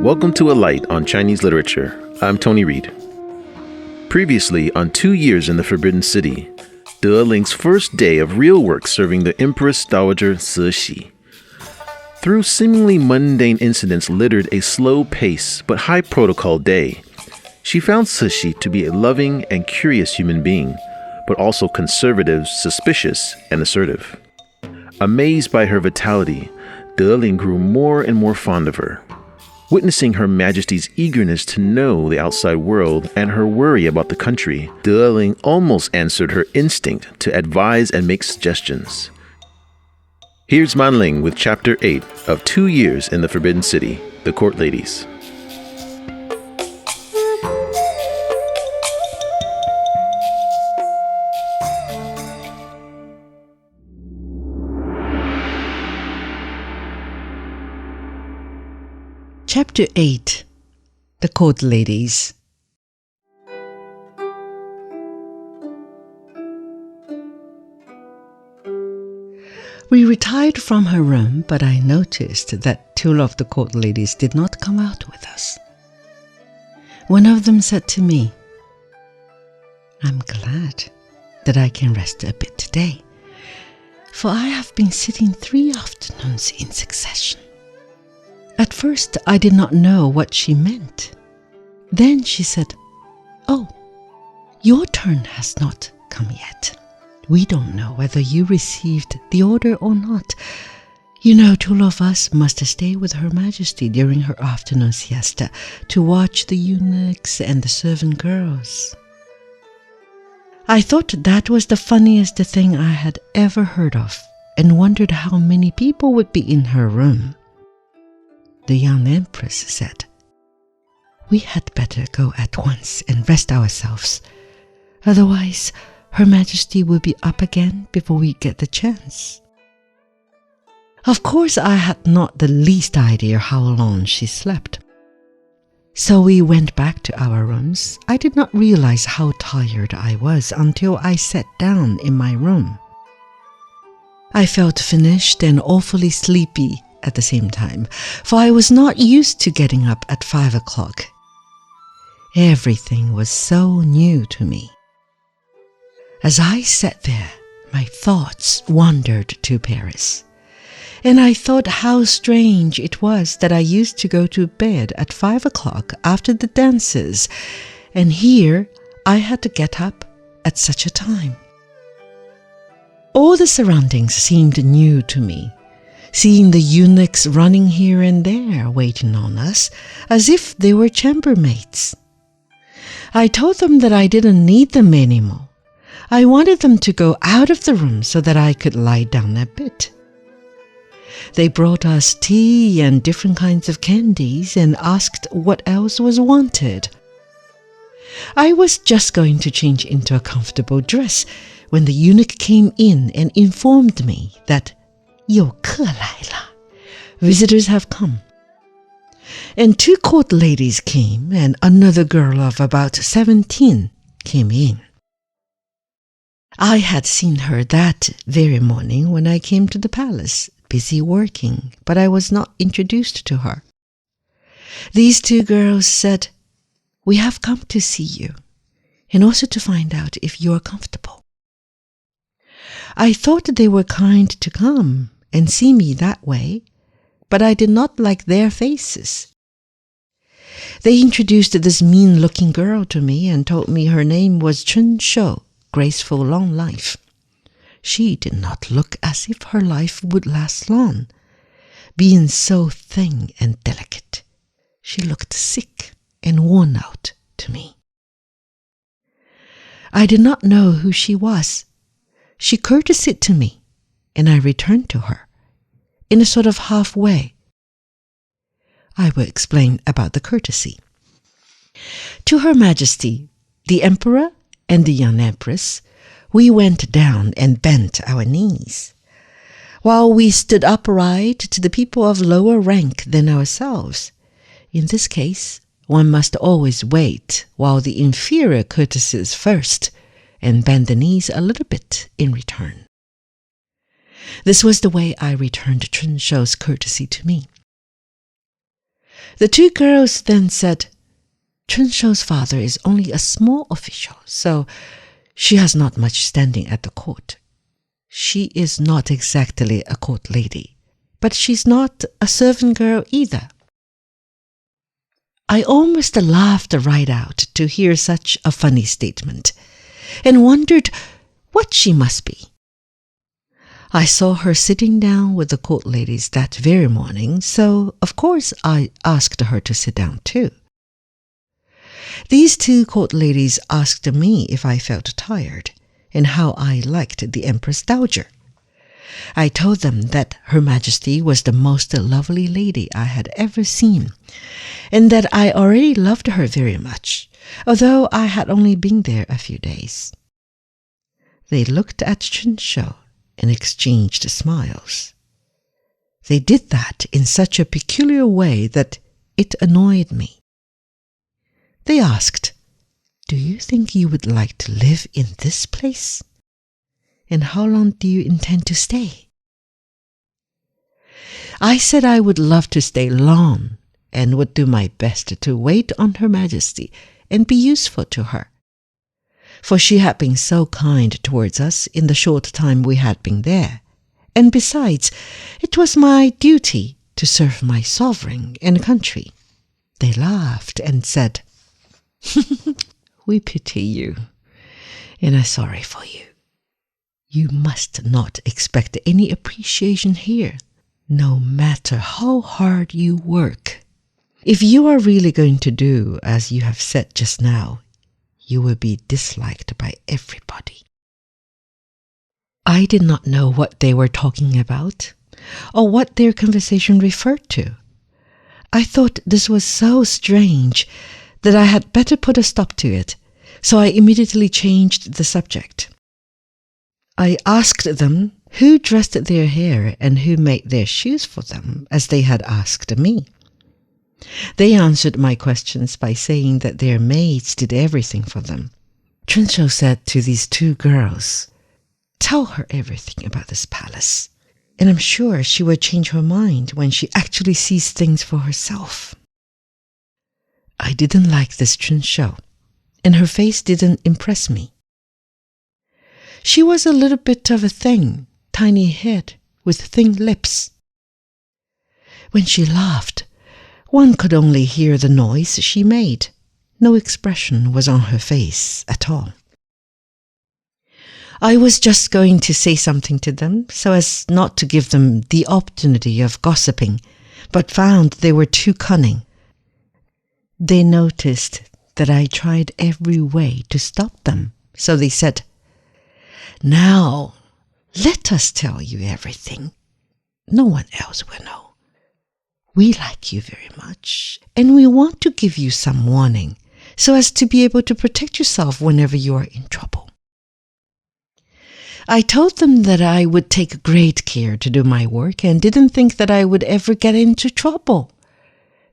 Welcome to A Light on Chinese Literature. I'm Tony Reed. Previously on 2 Years in the Forbidden City, Ling's first day of real work serving the Empress Dowager Cixi. Through seemingly mundane incidents littered a slow-paced but high-protocol day, she found Cixi to be a loving and curious human being, but also conservative, suspicious, and assertive. Amazed by her vitality, Ling grew more and more fond of her. Witnessing Her Majesty's eagerness to know the outside world and her worry about the country, Ling almost answered her instinct to advise and make suggestions. Here's Man Ling with Chapter 8 of 2 Years in the Forbidden City, The Court Ladies. Chapter 8 The Court Ladies. We retired from her room, but I noticed that 2 of the court ladies did not come out with us. One of them said to me, "I'm glad that I can rest a bit today, for I have been sitting 3 afternoons in succession." At first, I did not know what she meant. Then she said, "Oh, your turn has not come yet. We don't know whether you received the order or not. You know, 2 of us must stay with Her Majesty during her afternoon siesta to watch the eunuchs and the servant girls." I thought that was the funniest thing I had ever heard of, and wondered how many people would be in her room. The young empress said, "We had better go at once and rest ourselves. Otherwise, Her Majesty will be up again before we get the chance." Of course, I had not the least idea how long she slept. So we went back to our rooms. I did not realize how tired I was until I sat down in my room. I felt finished and awfully sleepy at the same time, for I was not used to getting up at 5 o'clock. Everything was so new to me. As I sat there, my thoughts wandered to Paris, and I thought how strange it was that I used to go to bed at 5 o'clock after the dances, and here I had to get up at such a time. All the surroundings seemed new to me. Seeing the eunuchs running here and there, waiting on us, as if they were chambermaids. I told them that I didn't need them anymore. I wanted them to go out of the room so that I could lie down a bit. They brought us tea and different kinds of candies and asked what else was wanted. I was just going to change into a comfortable dress when the eunuch came in and informed me that 有客来了, visitors have come. And 2 court ladies came, and another girl of about 17 came in. I had seen her that very morning when I came to the palace, busy working, but I was not introduced to her. These 2 girls said, "We have come to see you, and also to find out if you are comfortable." I thought they were kind to come and see me that way, but I did not like their faces. They introduced this mean-looking girl to me and told me her name was Chun Shou, graceful long life. She did not look as if her life would last long, being so thin and delicate. She looked sick and worn out to me. I did not know who she was. She courtesied to me, and I returned to her, in a sort of halfway. I will explain about the courtesy. To Her Majesty, the Emperor, and the young Empress, we went down and bent our knees, while we stood upright to the people of lower rank than ourselves. In this case, one must always wait while the inferior courtesies first, and bend the knees a little bit in return. This was the way I returned Chun Shou's courtesy to me. The two girls then said, Chun Shou's father is only a small official, so she has not much standing at the court. She is not exactly a court lady, but she's not a servant girl either. I almost laughed right out to hear such a funny statement, and wondered what she must be. I saw her sitting down with the court ladies that very morning, so of course I asked her to sit down too. These two court ladies asked me if I felt tired, and how I liked the Empress Dowager. I told them that Her Majesty was the most lovely lady I had ever seen, and that I already loved her very much, although I had only been there a few days. They looked at Chun Shou and exchanged smiles. They did that in such a peculiar way that it annoyed me. They asked, "Do you think you would like to live in this place? And how long do you intend to stay?" I said I would love to stay long and would do my best to wait on Her Majesty and be useful to her, for she had been so kind towards us in the short time we had been there, and besides, it was my duty to serve my sovereign and country. They laughed and said, "We pity you and are sorry for you. You must not expect any appreciation here, no matter how hard you work. If you are really going to do as you have said just now, you will be disliked by everybody." I did not know what they were talking about, or what their conversation referred to. I thought this was so strange that I had better put a stop to it, so I immediately changed the subject. I asked them who dressed their hair and who made their shoes for them, as they had asked me. They answered my questions by saying that their maids did everything for them. Chun Shou said to these two girls, "Tell her everything about this palace, and I'm sure she will change her mind when she actually sees things for herself." I didn't like this Chun Shou, and her face didn't impress me. She was a little bit of a thing, tiny head with thin lips. When she laughed, one could only hear the noise she made. No expression was on her face at all. I was just going to say something to them so as not to give them the opportunity of gossiping, but found they were too cunning. They noticed that I tried every way to stop them, so they said, "Now, let us tell you everything. No one else will know. We like you very much, and we want to give you some warning, so as to be able to protect yourself whenever you are in trouble." I told them that I would take great care to do my work and didn't think that I would ever get into trouble.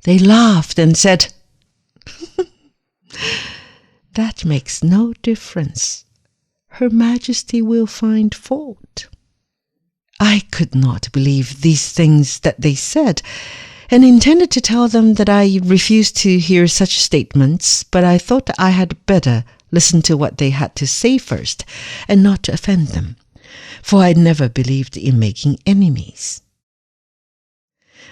They laughed and said, "That makes no difference. Her Majesty will find fault." I could not believe these things that they said, and intended to tell them that I refused to hear such statements, but I thought I had better listen to what they had to say first, and not to offend them, for I never believed in making enemies.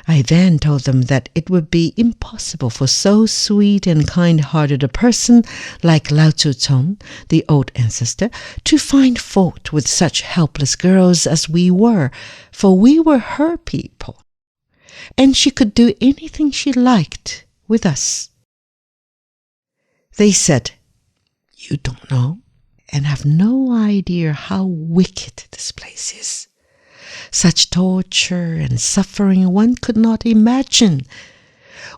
I then told them that it would be impossible for so sweet and kind-hearted a person like Lao Tzu, the old ancestor, to find fault with such helpless girls as we were, for we were her people, and she could do anything she liked with us. They said, "You don't know, and have no idea how wicked this place is. Such torture and suffering one could not imagine.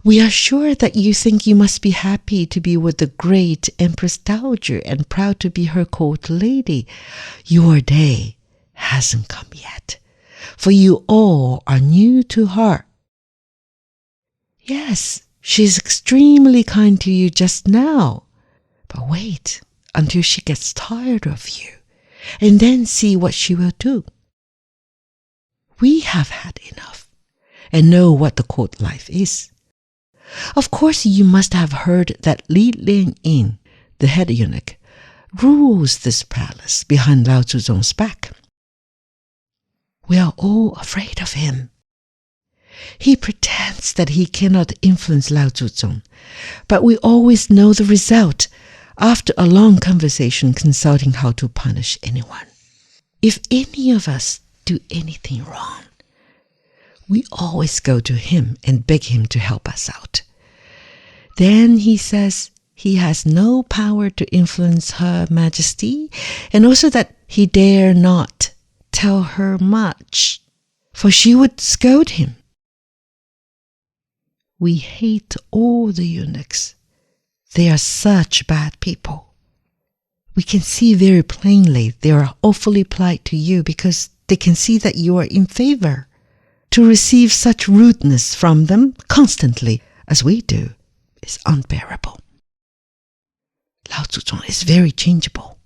We are sure that you think you must be happy to be with the great Empress Dowager and proud to be her court lady. Your day hasn't come yet, for you all are new to her. Yes, she is extremely kind to you just now, but wait until she gets tired of you, and then see what she will do. We have had enough and know what the court life is. Of course, you must have heard that Ling, the head eunuch, rules this palace behind Lao Zuzong's back. We are all afraid of him. He pretends that he cannot influence Lao Zuzong, but we always know the result after a long conversation consulting how to punish anyone. If any of us do anything wrong, we always go to him and beg him to help us out. Then he says he has no power to influence Her Majesty, and also that he dare not tell her much, for she would scold him. We hate all the eunuchs. They are such bad people. We can see very plainly they are awfully polite to you because they can see that you are in favor. To receive such rudeness from them constantly as we do is unbearable. Lao Zuzong is very changeable.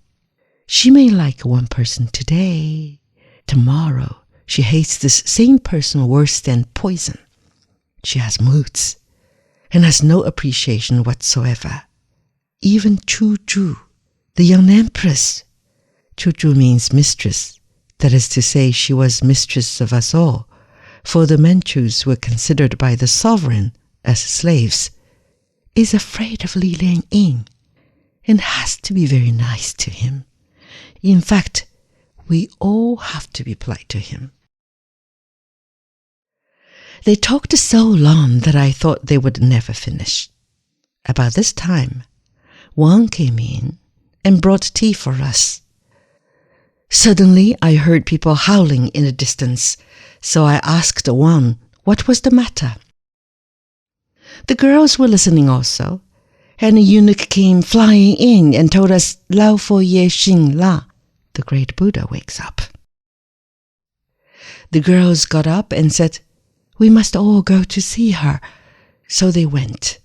She may like one person today. Tomorrow, she hates this same person worse than poison. She has moods and has no appreciation whatsoever. Even Chu-Ju, the young empress. Chu-Ju means mistress. That is to say, she was mistress of us all, for the Manchus were considered by the sovereign as slaves, is afraid of Ling and has to be very nice to him. In fact, we all have to be polite to him. They talked so long that I thought they would never finish. About this time, Wang came in and brought tea for us. Suddenly, I heard people howling in the distance, so I asked Wang what was the matter. The girls were listening also, and a eunuch came flying in and told us Lao Fo Ye Xing La, the great Buddha wakes up. The girls got up and said, we must all go to see her. So they went.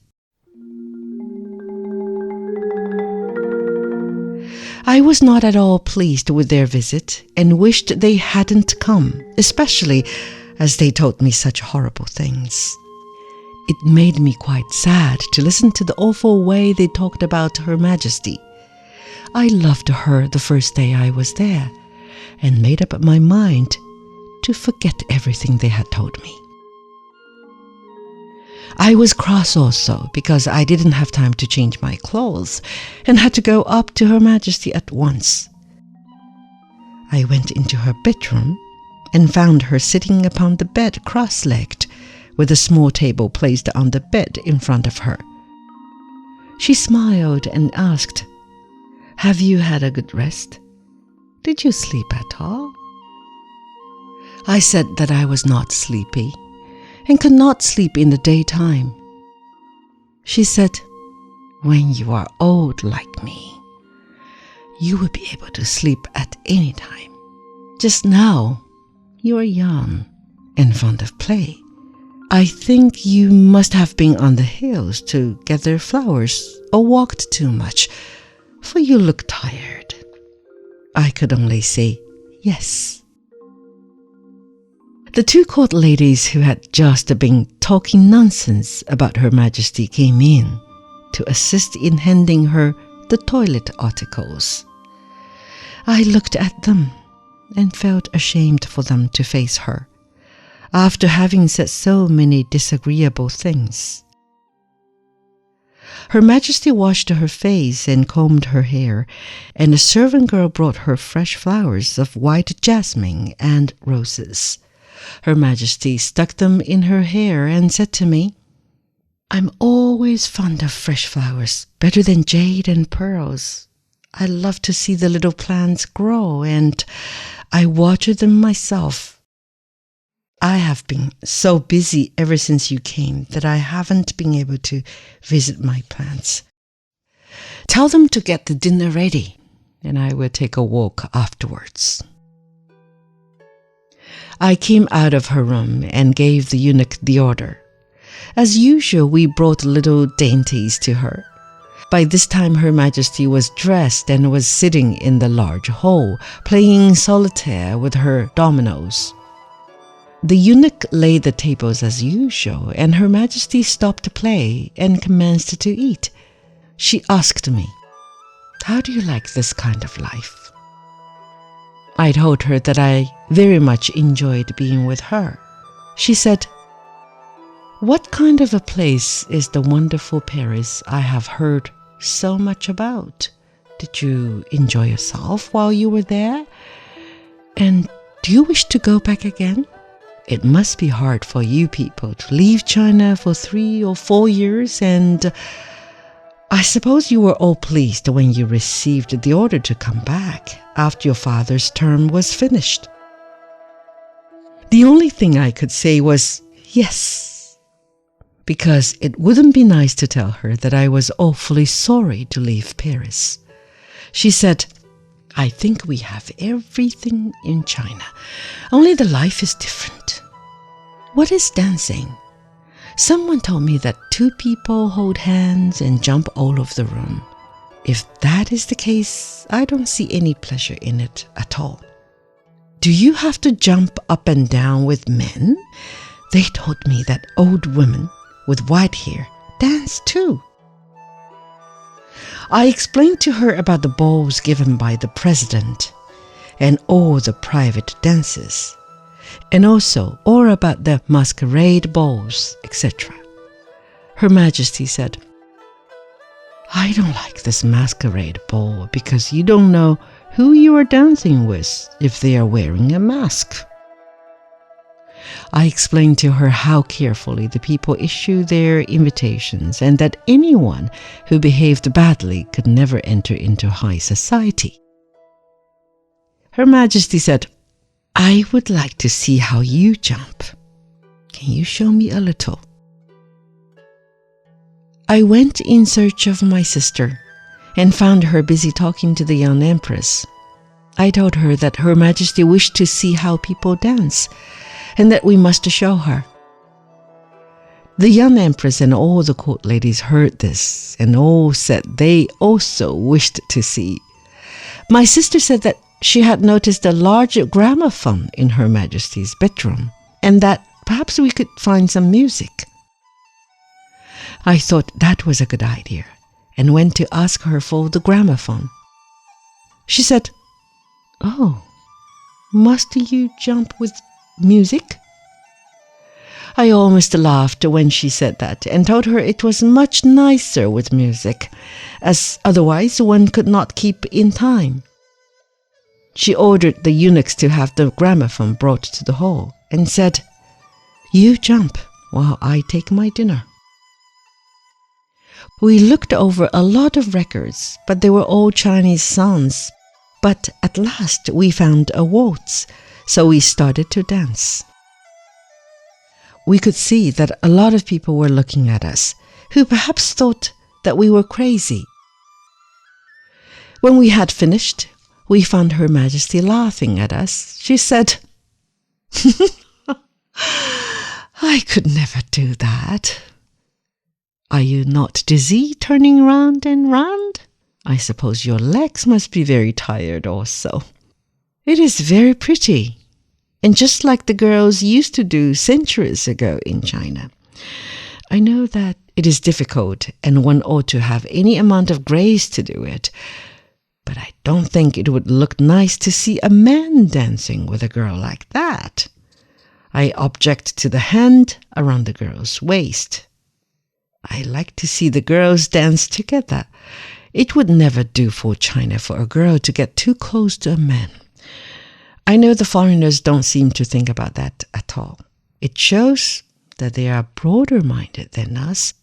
I was not at all pleased with their visit and wished they hadn't come, especially as they told me such horrible things. It made me quite sad to listen to the awful way they talked about Her Majesty. I loved her the first day I was there and made up my mind to forget everything they had told me. I was cross also because I didn't have time to change my clothes and had to go up to Her Majesty at once. I went into her bedroom and found her sitting upon the bed cross-legged, with a small table placed on the bed in front of her. She smiled and asked, have you had a good rest? Did you sleep at all? I said that I was not sleepy and could not sleep in the daytime. She said, when you are old like me, you will be able to sleep at any time. Just now, you are young and fond of play. I think you must have been on the hills to gather flowers or walked too much, for you look tired. I could only say yes. The two court ladies who had just been talking nonsense about Her Majesty came in to assist in handing her the toilet articles. I looked at them and felt ashamed for them to face her, after having said so many disagreeable things. Her Majesty washed her face and combed her hair, and a servant girl brought her fresh flowers of white jasmine and roses. Her Majesty stuck them in her hair and said to me, I'm always fond of fresh flowers, better than jade and pearls. I love to see the little plants grow, and I water them myself. I have been so busy ever since you came that I haven't been able to visit my plants. Tell them to get the dinner ready, and I will take a walk afterwards. I came out of her room and gave the eunuch the order. As usual, we brought little dainties to her. By this time, Her Majesty was dressed and was sitting in the large hall, playing solitaire with her dominoes. The eunuch laid the tables as usual, and Her Majesty stopped play and commenced to eat. She asked me, "How do you like this kind of life?" I told her that I very much enjoyed being with her. She said, "What kind of a place is the wonderful Paris I have heard so much about? Did you enjoy yourself while you were there? And do you wish to go back again? It must be hard for you people to leave China for 3 or 4 years, and I suppose you were all pleased when you received the order to come back after your father's term was finished." The only thing I could say was yes, because it wouldn't be nice to tell her that I was awfully sorry to leave Paris. She said, "I think we have everything in China, only the life is different." "What is dancing?" "Someone told me that 2 people hold hands and jump all over the room. If that is the case, I don't see any pleasure in it at all." "Do you have to jump up and down with men?" "They told me that old women with white hair dance too." I explained to her about the balls given by the president and all the private dances, and also all about the masquerade balls, etc. Her Majesty said, "I don't like this masquerade ball because you don't know who you are dancing with if they are wearing a mask." I explained to her how carefully the people issue their invitations and that anyone who behaved badly could never enter into high society. Her Majesty said, "I would like to see how you jump. Can you show me a little?" I went in search of my sister and found her busy talking to the young empress. I told her that Her Majesty wished to see how people dance and that we must show her. The young empress and all the court ladies heard this and all said they also wished to see. My sister said that she had noticed a large gramophone in Her Majesty's bedroom and that perhaps we could find some music. I thought that was a good idea and went to ask her for the gramophone. She said, "Oh, must you jump with music?" I almost laughed when she said that and told her it was much nicer with music, as otherwise one could not keep in time. She ordered the eunuchs to have the gramophone brought to the hall and said, "You jump while I take my dinner." We looked over a lot of records, but they were all Chinese songs. But at last we found a waltz, so we started to dance. We could see that a lot of people were looking at us, who perhaps thought that we were crazy. When we had finished, we found Her Majesty laughing at us. She said, "I could never do that. Are you not dizzy turning round and round? I suppose your legs must be very tired also. It is very pretty, and just like the girls used to do centuries ago in China. I know that it is difficult and one ought to have any amount of grace to do it, but I don't think it would look nice to see a man dancing with a girl like that. I object to the hand around the girl's waist. I like to see the girls dance together. It would never do for China for a girl to get too close to a man. I know the foreigners don't seem to think about that at all. It shows that they are broader-minded than us.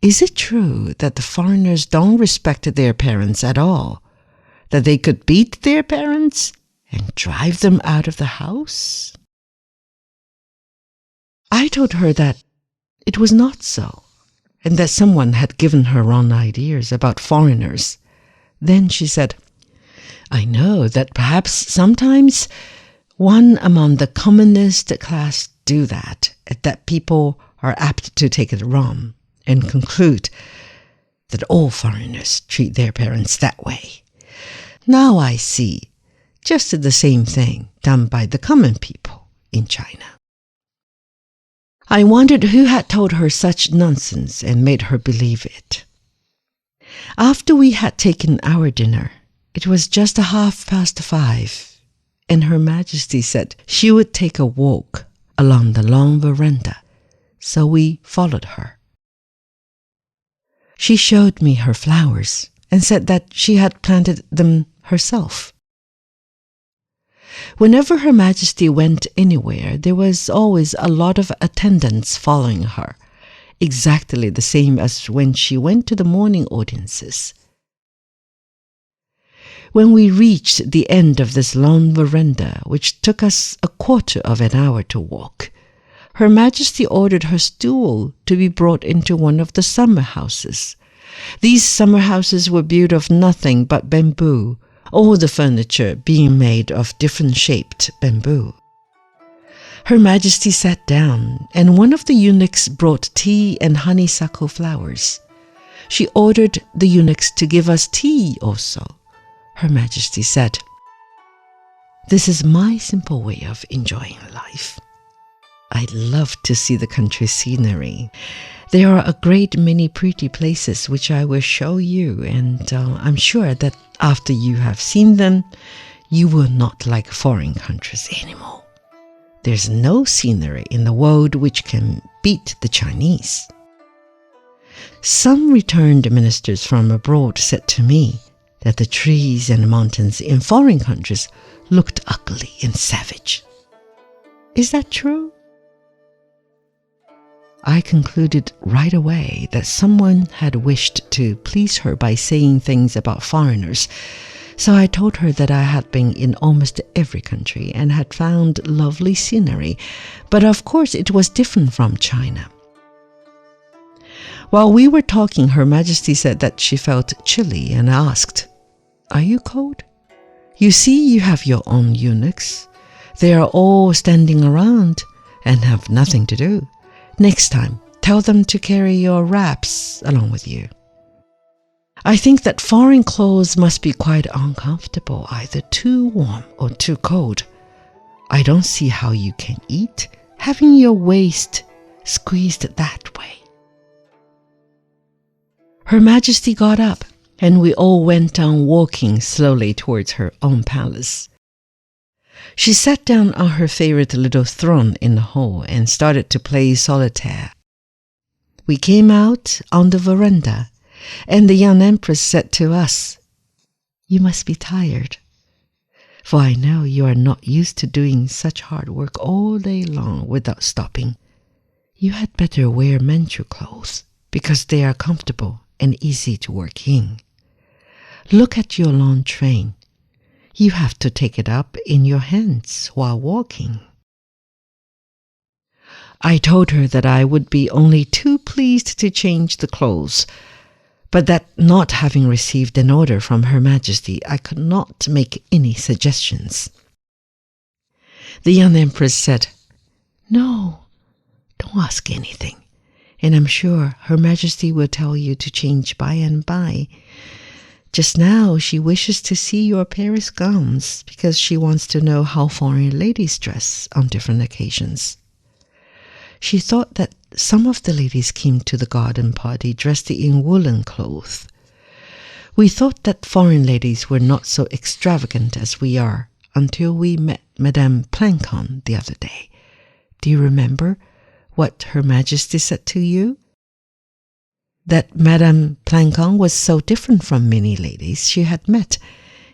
Is it true that the foreigners don't respect their parents at all? That they could beat their parents and drive them out of the house?" I told her that it was not so, and that someone had given her wrong ideas about foreigners. Then she said, "I know that perhaps sometimes one among the commonest class do that people are apt to take it wrong and conclude that all foreigners treat their parents that way. Now I see just the same thing done by the common people in China. I wondered who had told her such nonsense and made her believe it. After we had taken our dinner, it was just 5:30, and Her Majesty said she would take a walk along the long veranda, so we followed her. She showed me her flowers and said that she had planted them herself. Whenever Her Majesty went anywhere, there was always a lot of attendants following her, exactly the same as when she went to the morning audiences. When we reached the end of this long veranda, which took us a quarter of an hour to walk, Her Majesty ordered her stool to be brought into one of the summer houses. These summer houses were built of nothing but bamboo, all the furniture being made of different shaped bamboo. Her Majesty sat down, and one of the eunuchs brought tea and honeysuckle flowers. She ordered the eunuchs to give us tea also. Her Majesty said, "This is my simple way of enjoying life. I love to see the country scenery. There are a great many pretty places which I will show you, and I'm sure that after you have seen them, you will not like foreign countries anymore. There's no scenery in the world which can beat the Chinese." Some returned ministers from abroad said to me that the trees and mountains in foreign countries looked ugly and savage. Is that true? I concluded right away that someone had wished to please her by saying things about foreigners, so I told her that I had been in almost every country and had found lovely scenery, but of course it was different from China. While we were talking, Her Majesty said that she felt chilly and asked, "Are you cold? You see, you have your own eunuchs. They are all standing around and have nothing to do. Next time, tell them to carry your wraps along with you. I think that foreign clothes must be quite uncomfortable, either too warm or too cold. I don't see how you can eat, having your waist squeezed that way." Her Majesty got up, and we all went on walking slowly towards her own palace. She sat down on her favorite little throne in the hall and started to play solitaire. We came out on the veranda, and the young empress said to us, "You must be tired, for I know you are not used to doing such hard work all day long without stopping. You had better wear manchu clothes, because they are comfortable and easy to work in. Look at your long train. You have to take it up in your hands while walking." I told her that I would be only too pleased to change the clothes, but that not having received an order from Her Majesty, I could not make any suggestions. The young empress said, "No, don't ask anything, and I'm sure Her Majesty will tell you to change by and by. Just now she wishes to see your Paris gowns because she wants to know how foreign ladies dress on different occasions. She thought that some of the ladies came to the garden party dressed in woolen clothes. We thought that foreign ladies were not so extravagant as we are until we met Madame Plancon the other day. Do you remember what Her Majesty said to you? That Madame Plancon was so different from many ladies she had met,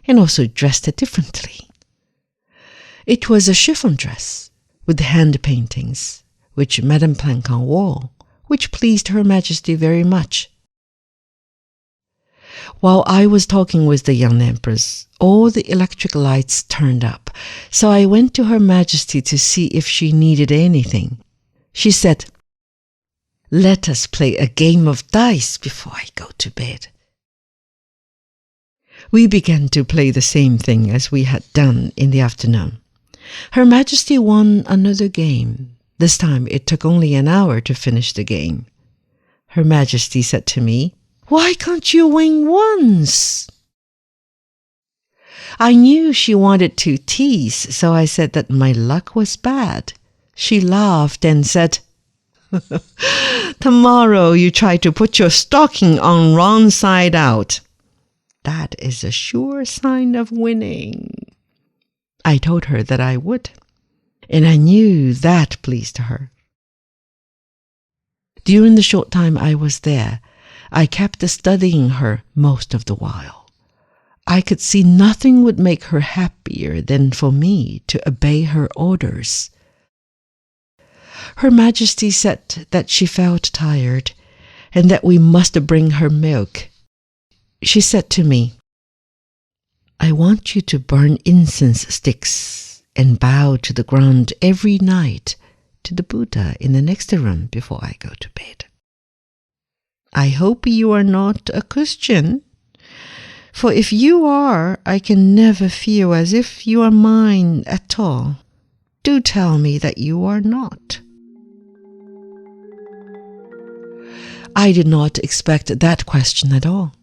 and also dressed differently. It was a chiffon dress with hand paintings, which Madame Plancon wore, which pleased Her Majesty very much." While I was talking with the young empress, all the electric lights turned up, so I went to Her Majesty to see if she needed anything. She said, "Let us play a game of dice before I go to bed." We began to play the same thing as we had done in the afternoon. Her Majesty won another game. This time it took only an hour to finish the game. Her Majesty said to me, "Why can't you win once?" I knew she wanted to tease, so I said that my luck was bad. She laughed and said, "Tomorrow you try to put your stocking on wrong side out. That is a sure sign of winning." I told her that I would, and I knew that pleased her. During the short time I was there, I kept studying her most of the while. I could see nothing would make her happier than for me to obey her orders. Her Majesty said that she felt tired and that we must bring her milk. She said to me, "I want you to burn incense sticks and bow to the ground every night to the Buddha in the next room before I go to bed. I hope you are not a Christian, for if you are, I can never feel as if you are mine at all. Do tell me that you are not." I did not expect that question at all,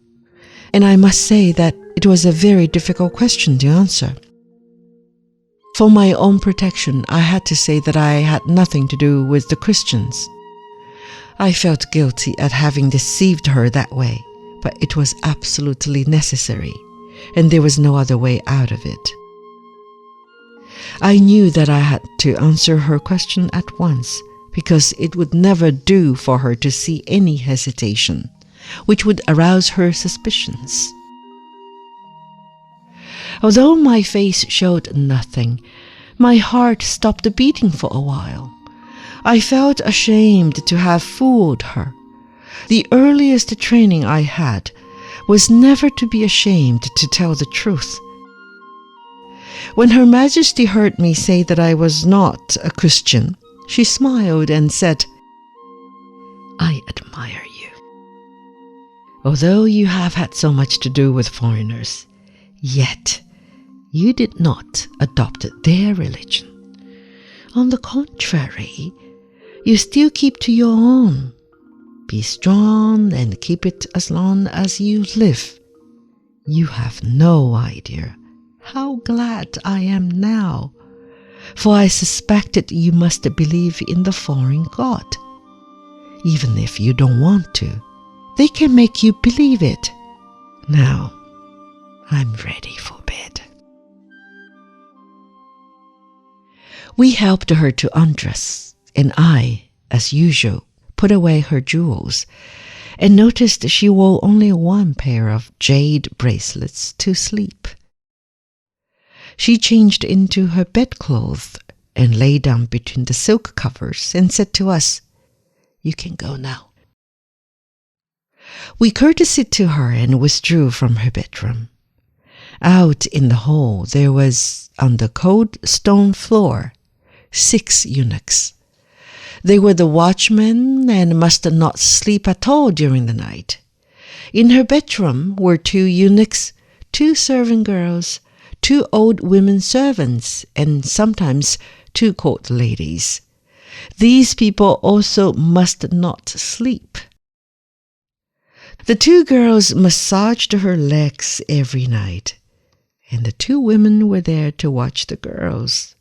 and I must say that it was a very difficult question to answer. For my own protection, I had to say that I had nothing to do with the Christians. I felt guilty at having deceived her that way, but it was absolutely necessary, and there was no other way out of it. I knew that I had to answer her question at once, because it would never do for her to see any hesitation, which would arouse her suspicions. Although my face showed nothing, my heart stopped beating for a while. I felt ashamed to have fooled her. The earliest training I had was never to be ashamed to tell the truth. When Her Majesty heard me say that I was not a Christian, she smiled and said, "I admire you. Although you have had so much to do with foreigners, yet you did not adopt their religion. On the contrary, you still keep to your own. Be strong and keep it as long as you live. You have no idea how glad I am now, for I suspected you must believe in the foreign god. Even if you don't want to, they can make you believe it. Now, I'm ready for bed." We helped her to undress, and I, as usual, put away her jewels, and noticed she wore only one pair of jade bracelets to sleep. She changed into her bedclothes and lay down between the silk covers and said to us, "You can go now." We courtesied to her and withdrew from her bedroom. Out in the hall there was, on the cold stone floor, 6 eunuchs. They were the watchmen and must not sleep at all during the night. In her bedroom were 2 eunuchs, 2 servant girls, 2 old women servants, and sometimes 2 court ladies. These people also must not sleep. The 2 girls massaged her legs every night, and the 2 women were there to watch the girls.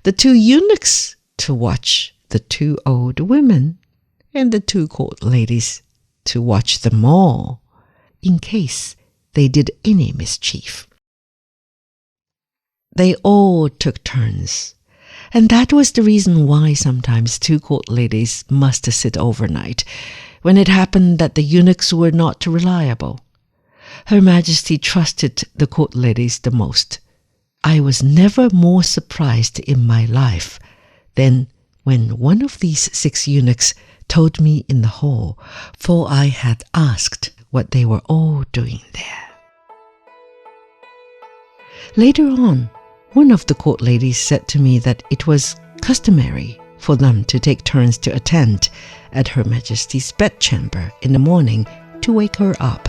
The 2 eunuchs to watch the 2 old women, and the 2 court ladies to watch them all, in case they did any mischief. They all took turns, and that was the reason why sometimes 2 court ladies must sit overnight, when it happened that the eunuchs were not reliable. Her Majesty trusted the court ladies the most. I was never more surprised in my life than when one of these 6 eunuchs told me in the hall, for I had asked what they were all doing there. Later on, one of the court ladies said to me that it was customary for them to take turns to attend at Her Majesty's bedchamber in the morning to wake her up,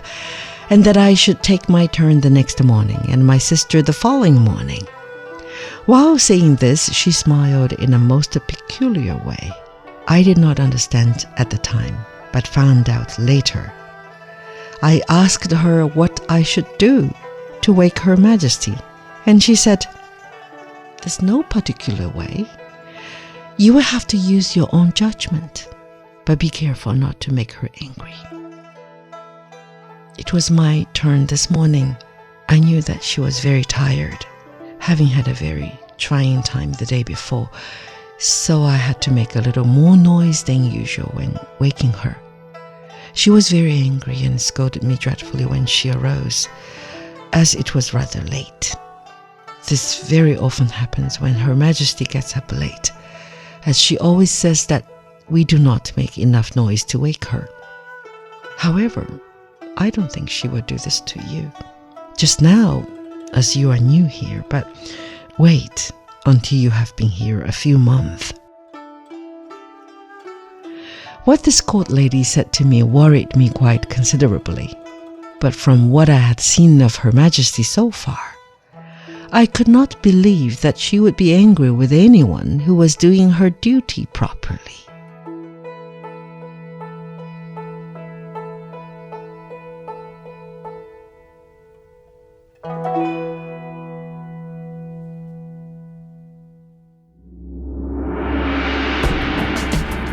and that I should take my turn the next morning and my sister the following morning. While saying this, she smiled in a most peculiar way. I did not understand at the time, but found out later. I asked her what I should do to wake Her Majesty, and she said, "There's no particular way. You will have to use your own judgment, but be careful not to make her angry." It was my turn this morning. I knew that she was very tired, having had a very trying time the day before, so I had to make a little more noise than usual when waking her. She was very angry and scolded me dreadfully when she arose, as it was rather late. This very often happens when Her Majesty gets up late, as she always says that we do not make enough noise to wake her. However, I don't think she would do this to you. Just now, as you are new here, but wait until you have been here a few months. What this court lady said to me worried me quite considerably, but from what I had seen of Her Majesty so far, I could not believe that she would be angry with anyone who was doing her duty properly.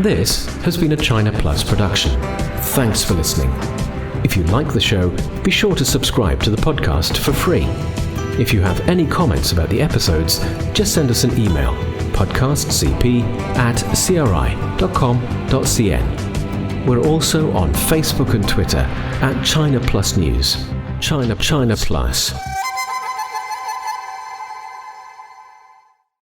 This has been a China Plus production. Thanks for listening. If you like the show, be sure to subscribe to the podcast for free. If you have any comments about the episodes, just send us an email, podcastcp@cri.com.cn. We're also on Facebook and Twitter @China Plus News. China Plus.